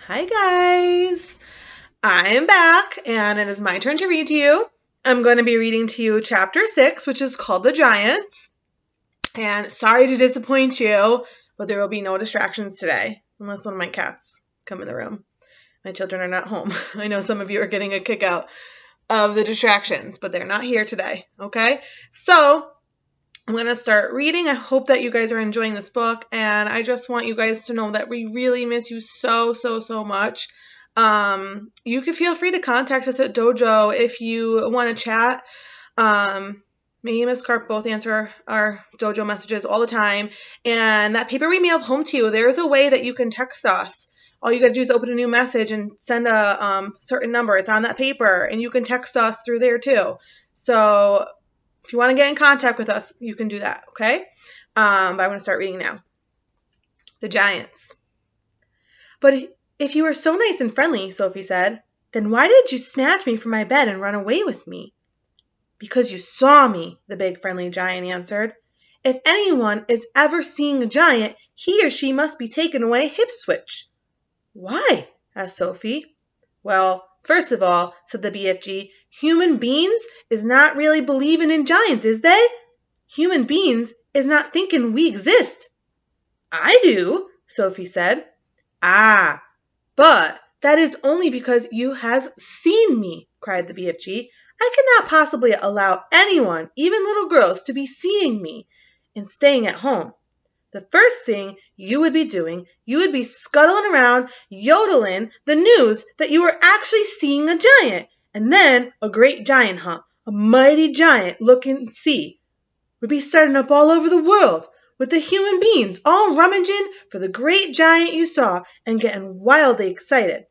Hi guys, I am back and it is my turn to read to you. I'm going to be reading to you chapter 6, which is called The Giants. And sorry to disappoint you, but there will be no distractions today, unless one of my cats come in the room. My children are not home. I know some of you are getting a kick out of the distractions, but they're not here today, okay? So I'm going to start reading. I hope that you guys are enjoying this book, and I just want you guys to know that we really miss you so much. You can feel free to contact us at Dojo if you want to chat. Me and Miss Carp both answer our Dojo messages all the time, and that paper we mailed home to you, there's a way that you can text us. All you got to do is open a new message and send a certain number. It's on that paper, and you can text us through there too. So if you want to get in contact with us, you can do that, okay? But I'm going to start reading now. The Giants. But if you were so nice and friendly, Sophie said, then why did you snatch me from my bed and run away with me? Because you saw me, the big friendly giant answered. If anyone is ever seeing a giant, he or she must be taken away hip switch. Why? Asked Sophie. Well, first of all, said the BFG, human beings is not really believing in giants, is they? Human beings is not thinking we exist. I do, Sophie said. Ah, but that is only because you has seen me, cried the BFG. I cannot possibly allow anyone, even little girls, to be seeing me and staying at home. The first thing you would be doing, you would be scuttling around, yodeling the news that you were actually seeing a giant, and then a great giant hunt, a mighty giant look and see, would be starting up all over the world, with the human beings all rummaging for the great giant you saw and getting wildly excited.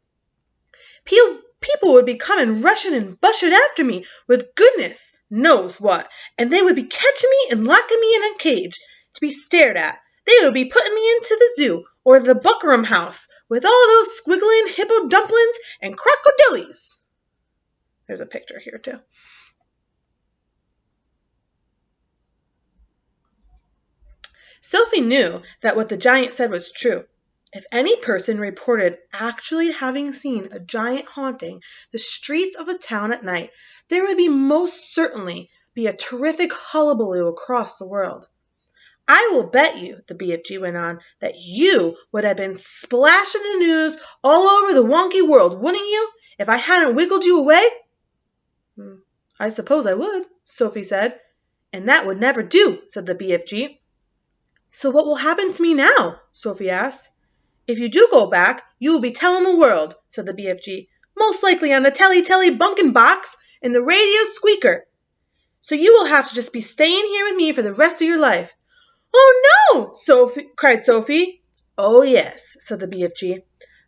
People would be coming rushing and bushing after me with goodness knows what, and they would be catching me and locking me in a cage to be stared at. They would be putting me into the zoo or the Buckram house with all those squiggling hippo dumplings and crocodilies. There's a picture here too. Sophie knew that what the giant said was true. If any person reported actually having seen a giant haunting the streets of the town at night, there would most certainly be a terrific hullabaloo across the world. I will bet you, the BFG went on, that you would have been splashing the news all over the wonky world, wouldn't you, if I hadn't wiggled you away? I suppose I would, Sophie said. And that would never do, said the BFG. So what will happen to me now? Sophie asked. If you do go back, you will be telling the world, said the BFG. Most likely on the telly bunkin' box and the radio squeaker. So you will have to just be staying here with me for the rest of your life. Oh, no, cried Sophie. Oh, yes, said the BFG.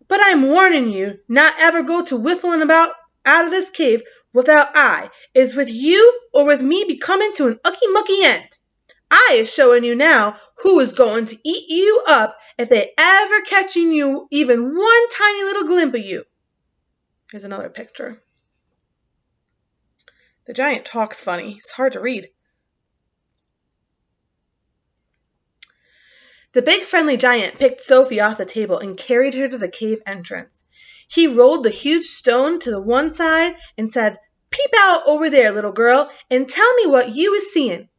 But I'm warning you not ever go to whiffling about out of this cave without I is with you or with me be coming to an ucky-mucky end. I is showing you now who is going to eat you up if they ever catching you even one tiny little glimpse of you. Here's another picture. The giant talks funny. It's hard to read. The big friendly giant picked Sophie off the table and carried her to the cave entrance. He rolled the huge stone to the one side and said, Peep out over there, little girl, and tell me what you is seeing.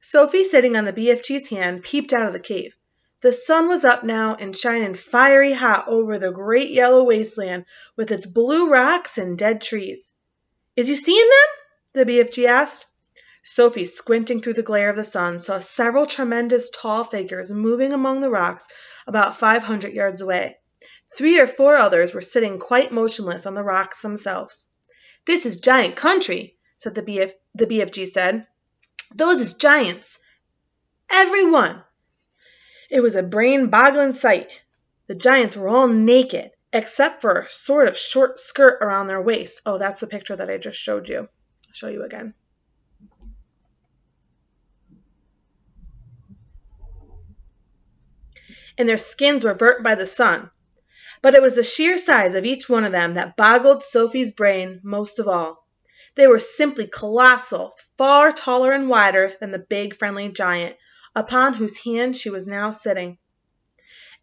Sophie, sitting on the BFG's hand, peeped out of the cave. The sun was up now and shining fiery hot over the great yellow wasteland with its blue rocks and dead trees. Is you seeing them? The BFG asked. Sophie, squinting through the glare of the sun, saw several tremendous tall figures moving among the rocks about 500 yards away. 3 or 4 others were sitting quite motionless on the rocks themselves. This is giant country, said the BFG said. Those is giants. Every one. It was a brain-boggling sight. The giants were all naked, except for a sort of short skirt around their waist. Oh, that's the picture that I just showed you. I'll show you again. And their skins were burnt by the sun. But it was the sheer size of each one of them that boggled Sophie's brain most of all. They were simply colossal, far taller and wider than the big friendly giant, upon whose hand she was now sitting.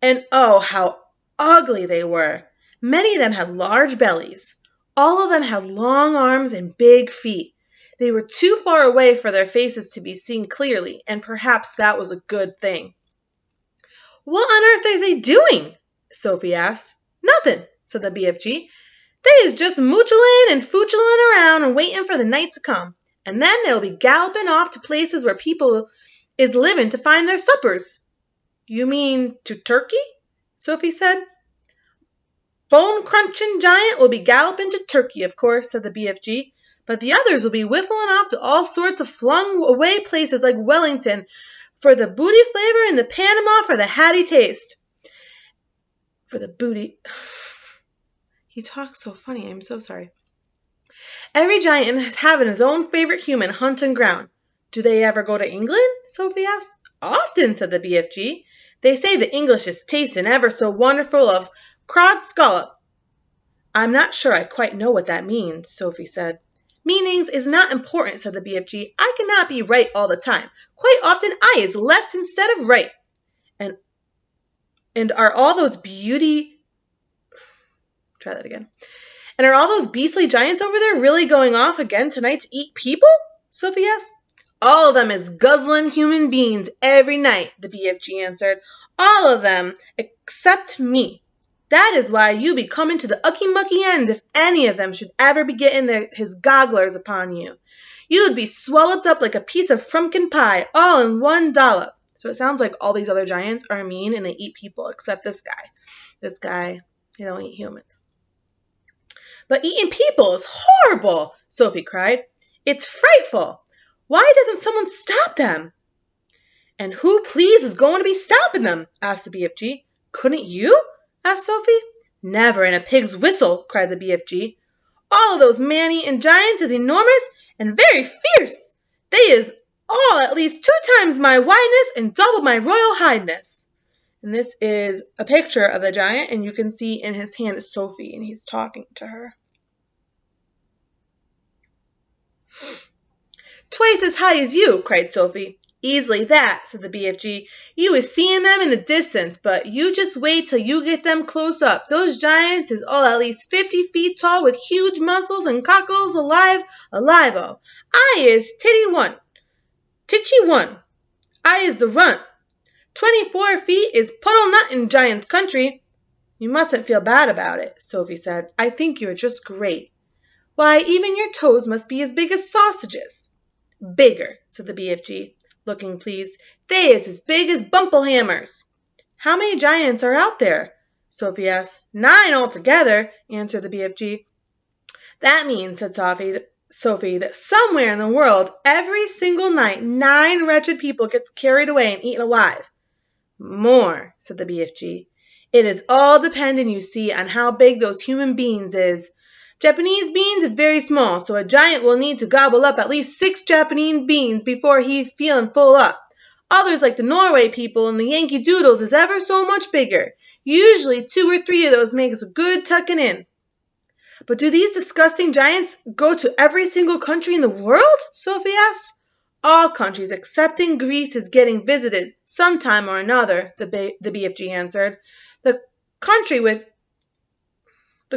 And oh, how ugly they were! Many of them had large bellies. All of them had long arms and big feet. They were too far away for their faces to be seen clearly, and perhaps that was a good thing. "What on earth are they doing?" Sophie asked. "Nothing," said the BFG. "They is just moochling and foochling around and waiting for the night to come. And then they'll be galloping off to places where people is living to find their suppers." "You mean to Turkey?" Sophie said. "Bone-crunching giant will be galloping to Turkey, of course," said the BFG. "But the others will be whiffling off to all sorts of flung-away places like Wellington for the booty flavor and the Panama for the hatty taste." For the booty... He talks so funny. I'm so sorry. "Every giant is having his own favorite human hunting ground." "Do they ever go to England?" Sophie asked. "Often," said the BFG. "They say the English is tasting ever so wonderful of cod scallop." "I'm not sure I quite know what that means," Sophie said. "Meanings is not important," said the BFG. "I cannot be right all the time. Quite often I is left instead of right." And are all those Try that again. "And are all those beastly giants over there really going off again tonight to eat people?" Sophie asked. "All of them is guzzling human beings every night," the BFG answered. "All of them except me. That is why you be coming to the ucky-mucky end if any of them should ever be getting his gogglers upon you. You would be swallowed up like a piece of frumpkin pie, all in one dollop." So it sounds like all these other giants are mean and they eat people, except this guy. This guy, they don't eat humans. "But eating people is horrible," Sophie cried. "It's frightful. Why doesn't someone stop them?" "And who, please, is going to be stopping them?" asked the BFG. "Couldn't you?" asked Sophie. "Never in a pig's whistle," cried the BFG. "All of those man-eating giants is enormous and very fierce. They is all at least 2 times my wideness and double my royal highness." And this is a picture of the giant, and you can see in his hand is Sophie, and he's talking to her. "Twice as high as you," cried Sophie. "Easily that," said the BFG. "You is seeing them in the distance, but you just wait till you get them close up. Those giants is all at least 50 feet tall with huge muscles and cockles alive-o. I is Titchy one. I is the runt. 24 feet is puddle nut in giant country." "You mustn't feel bad about it," Sophie said. "I think you are just great. Why, even your toes must be as big as sausages." "Bigger," said the BFG, looking pleased. "They is as big as bumplehammers." "How many giants are out there?" Sophie asked. 9 altogether," answered the BFG. "That means," said Sophie, "that somewhere in the world every single night 9 wretched people gets carried away and eaten alive." "More," said the BFG. "It is all depending, you see, on how big those human beings is. Japanese beans is very small, so a giant will need to gobble up at least 6 Japanese beans before he feelin' full up. Others, like the Norway people and the Yankee Doodles, is ever so much bigger. Usually 2 or 3 of those makes a good tucking in." "But do these disgusting giants go to every single country in the world?" Sophie asked. "All countries excepting Greece is getting visited some time or another," the BFG answered. The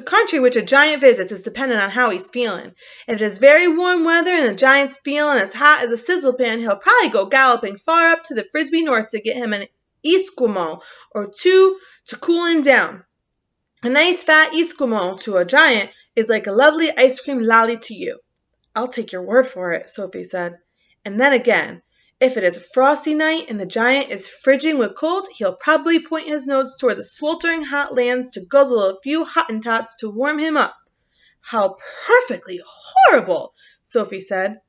country which a giant visits is dependent on how he's feeling. If it is very warm weather and the giant's feeling as hot as a sizzle pan, he'll probably go galloping far up to the Frisbee North to get him an Eskimo or 2 to cool him down. A nice fat Eskimo to a giant is like a lovely ice cream lolly to you." "I'll take your word for it," Sophie said. "And then again, if it is a frosty night and the giant is frigid with cold, he'll probably point his nose toward the sweltering hot lands to guzzle a few Hottentots to warm him up." "How perfectly horrible!" Sophie said.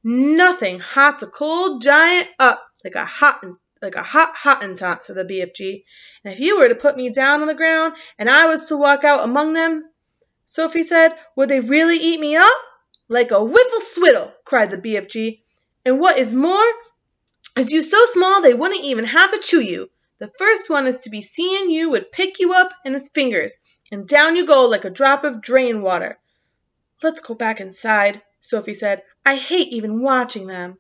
"Nothing hots a cold giant up like a hot Hottentot," said the BFG. "And if you were to put me down on the ground and I was to walk out among them," Sophie said, "would they really eat me up?" "Like a whiffle swiddle," cried the BFG. "And what is more, is you so small they wouldn't even have to chew you. The first one is to be seeing you would pick you up in his fingers, and down you go like a drop of drain water." "Let's go back inside," Sophie said. "I hate even watching them."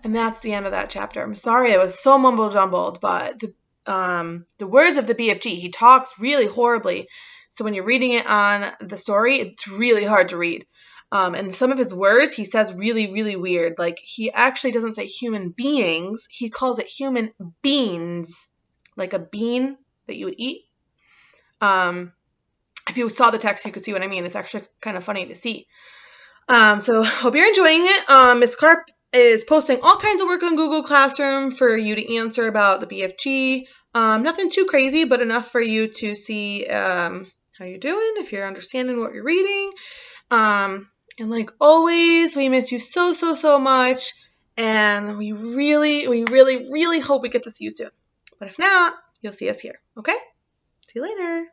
And that's the end of that chapter. I'm sorry it was so mumble-jumbled, but the words of the BFG. He talks really horribly. So when you're reading it on the story, it's really hard to read. And some of his words he says really, really weird. Like, he actually doesn't say human beings. He calls it human beans, like a bean that you would eat. If you saw the text, you could see what I mean. It's actually kind of funny to see. So hope you're enjoying it. Miss Carp is posting all kinds of work on Google Classroom for you to answer about the BFG. Nothing too crazy, but enough for you to see how you're doing, if you're understanding what you're reading. And like always, we miss you so, so, so much. And we really, really hope we get to see you soon. But if not, you'll see us here. Okay? See you later.